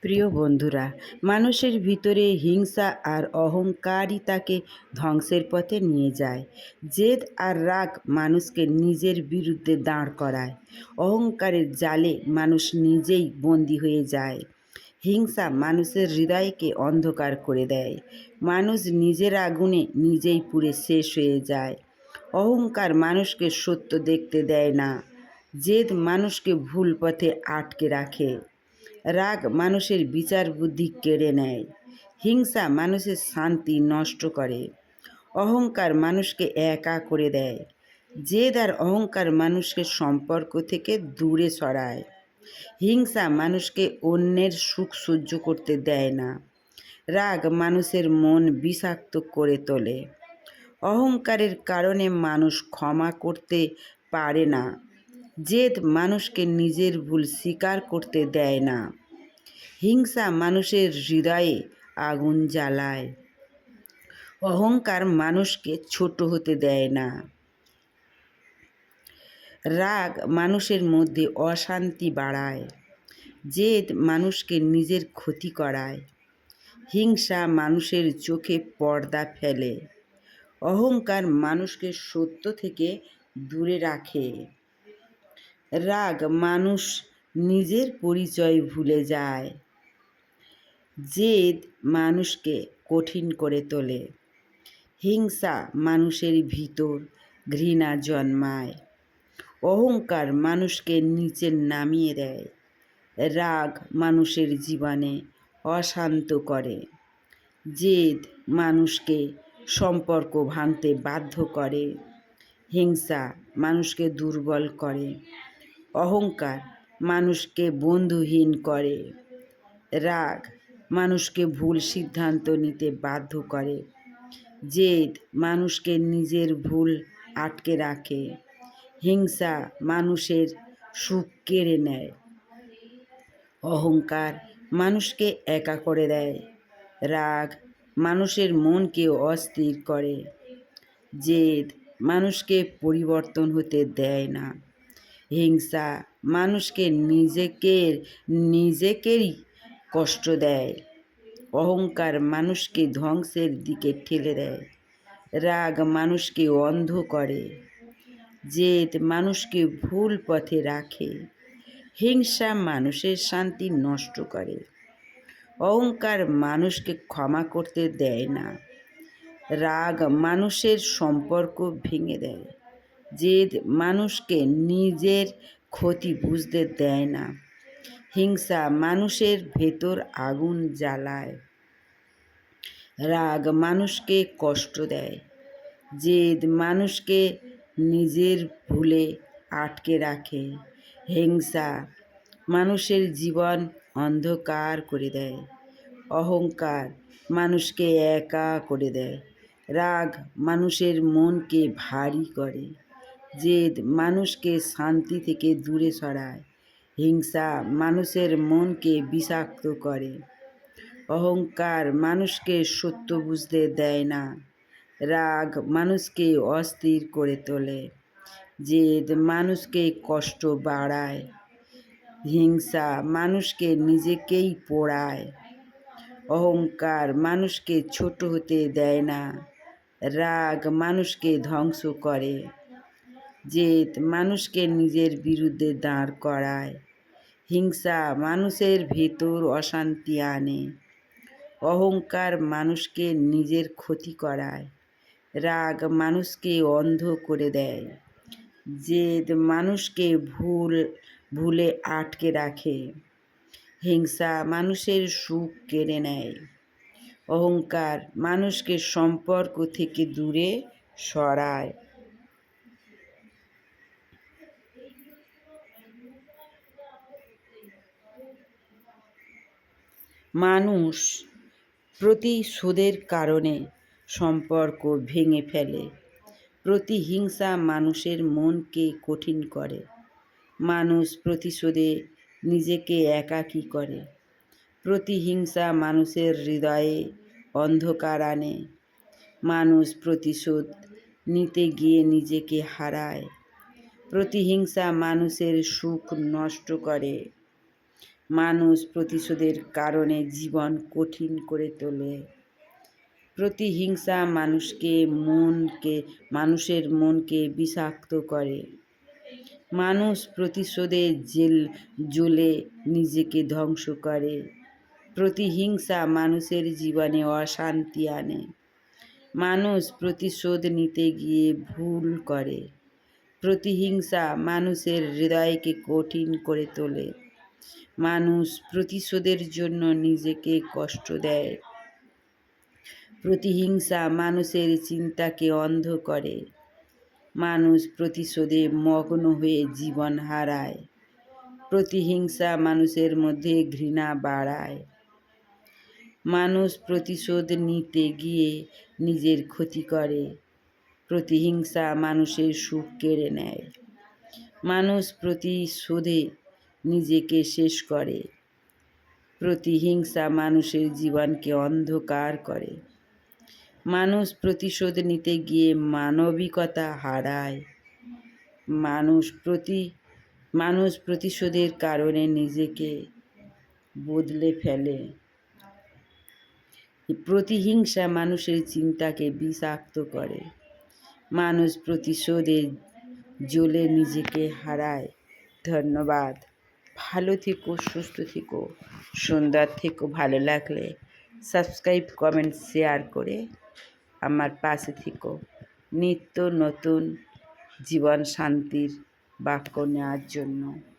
প্রিয় বন্ধুরা, মানুষের ভিতরে হিংসা আর অহংকারই তাকে ধ্বংসের পথে নিয়ে যায়। জেদ আর রাগ মানুষকে নিজের বিরুদ্ধে দাঁড় করায়। অহংকারের জালে মানুষ নিজেই বন্দী হয়ে যায়। হিংসা মানুষের হৃদয়কে অন্ধকার করে দেয়। মানুষ নিজের আগুনে নিজেই পুড়ে শেষ হয়ে যায়। অহংকার মানুষকে সত্য দেখতে দেয় না। জেদ মানুষকে ভুল পথে আটকে রাখে। রাগ মানুষের বিচার বুদ্ধি কেড়ে নেয়। হিংসা মানুষের শান্তি নষ্ট করে। অহংকার মানুষকে একা করে দেয়। জেদ আর অহংকার মানুষকে সম্পর্ক থেকে দূরে সরায়। হিংসা মানুষকে অন্যের সুখ সহ্য করতে দেয় না। রাগ মানুষের মন বিষাক্ত করে তোলে। অহংকারের কারণে মানুষ ক্ষমা করতে পারে না। জেদ মানুষকে নিজের ভুল স্বীকার করতে দেয় না। হিংসা মানুষের হৃদয়ে আগুন জ্বালায়। অহংকার মানুষকে ছোট হতে দেয় না। রাগ মানুষের মধ্যে অশান্তি বাড়ায়। জেদ মানুষকে নিজের ক্ষতি করায়। হিংসা মানুষের চোখে পর্দা ফেলে। অহংকার মানুষকে সত্য থেকে দূরে রাখে। রাগ মানুষ নিজের পরিচয় ভুলে যায়। জেদ মানুষকে কঠিন করে তোলে। হিংসা মানুষের ভিতর ঘৃণা জন্মায়। অহংকার মানুষকে নিচে নামিয়ে দেয়। রাগ মানুষের জীবনে অশান্ত করে। জেদ মানুষকে সম্পর্ক ভাঙতে বাধ্য করে। হিংসা মানুষকে দুর্বল করে। অহংকার মানুষকে বন্ধুহীন করে। রাগ মানুষকে ভুল সিদ্ধান্ত নিতে বাধ্য করে। জেদ মানুষকে নিজের ভুল আটকে রাখে। হিংসা মানুষের সুখ কেড়ে নেয়। অহংকার মানুষকে একা করে দেয়। রাগ মানুষের মনকে অস্থির করে। জেদ মানুষকে পরিবর্তন হতে দেয় না। হিংসা মানুষকে নিজেকেই কষ্ট দেয়। অহংকার মানুষকে ধ্বংসের দিকে ঠেলে দেয়। রাগ মানুষকে অন্ধ করে। জেদ মানুষকে ভুল পথে রাখে। হিংসা মানুষের শান্তি নষ্ট করে। অহংকার মানুষকে ক্ষমা করতে দেয় না। রাগ মানুষের সম্পর্ক ভেঙে দেয়। জেদ মানুষকে নিজের ক্ষতি বুঝতে দেয় না। হিংসা মানুষের ভেতর আগুন জ্বালায়। রাগ মানুষকে কষ্ট দেয়। জেদ মানুষকে নিজের ভুলে আটকে রাখে। হিংসা মানুষের জীবন অন্ধকার করে দেয়। অহংকার মানুষকে একা করে দেয়। রাগ মানুষের মনকে ভারী করে। জেদ মানুষকে শান্তি থেকে দূরে সরায়। হিংসা মানুষের মনকে বিষাক্ত করে। অহংকার মানুষকে সত্য বুঝতে দেয় না। রাগ মানুষকে অস্থির করে তোলে। জেদ মানুষকে কষ্ট বাড়ায়। হিংসা মানুষকে নিজেকেই পোড়ায়। অহংকার মানুষকে ছোট হতে দেয় না। রাগ মানুষকে ধ্বংস করে। জেদ মানুষকে নিজের বিরুদ্ধে দাঁড় করায়। হিংসা মানুষের ভেতর অশান্তি আনে। অহংকার মানুষকে নিজের ক্ষতি করায়। রাগ মানুষকে অন্ধ করে দেয়। জেদ মানুষকে ভুলে আটকে রাখে। হিংসা মানুষের সুখ কেড়ে নেয়। অহংকার মানুষকে সম্পর্ক থেকে দূরে সরায়। মানুষ প্রতিশোধের কারণে সম্পর্ক ভেঙে ফেলে। প্রতিহিংসা মানুষের মনকে কঠিন করে। মানুষ প্রতিশোধে নিজেকে একাকী করে। প্রতিহিংসা মানুষের হৃদয়ে অন্ধকার আনে। মানুষ প্রতিশোধ নিতে গিয়ে নিজেকে হারায়। প্রতিহিংসা মানুষের সুখ নষ্ট করে। মানুষ প্রতিশোধের কারণে জীবন কঠিন করে তোলে। প্রতিহিংসা মানুষের মনকে বিষাক্ত করে। মানুষ প্রতিশোধে জ্বলে নিজেকে ধ্বংস করে। প্রতিহিংসা মানুষের জীবনে অশান্তি আনে। মানুষ প্রতিশোধ নিতে গিয়ে ভুল করে। প্রতিহিংসা মানুষের হৃদয়কে কঠিন করে তোলে। মানুষ প্রতিশোধের জন্য নিজেকে কষ্ট দেয়। প্রতিহিংসা মানুষের চিন্তাকে অন্ধ করে। মানুষ প্রতিশোধে মগ্ন হয়ে জীবন হারায়। প্রতিহিংসা মানুষের মধ্যে ঘৃণা বাড়ায়। মানুষ প্রতিশোধ নিতে গিয়ে নিজের ক্ষতি করে। প্রতিহিংসা মানুষের সুখ কেড়ে নেয়। মানুষ প্রতিশোধে নিজেকে শেষ করে। প্রতিহিংসা মানুষের জীবনকে অন্ধকার করে। মানুষ প্রতিশোধ নিতে গিয়ে মানবিকতা হারায়। মানুষ প্রতিশোধের কারণে নিজেকে বদলে ফেলে। প্রতিহিংসা মানুষের চিন্তাকে বিষাক্ত করে। মানুষ প্রতিশোধে জ্বলে নিজেকে হারায়। ধন্যবাদ। ভালো থেকো, সুস্থ থেকো, সুন্দর থেকো। ভালো লাগলে সাবস্ক্রাইব, কমেন্ট, শেয়ার করে আমার পাশে থেকো। নিত্য নতুন জীবন শান্তির বাক্য নেওয়ার জন্য।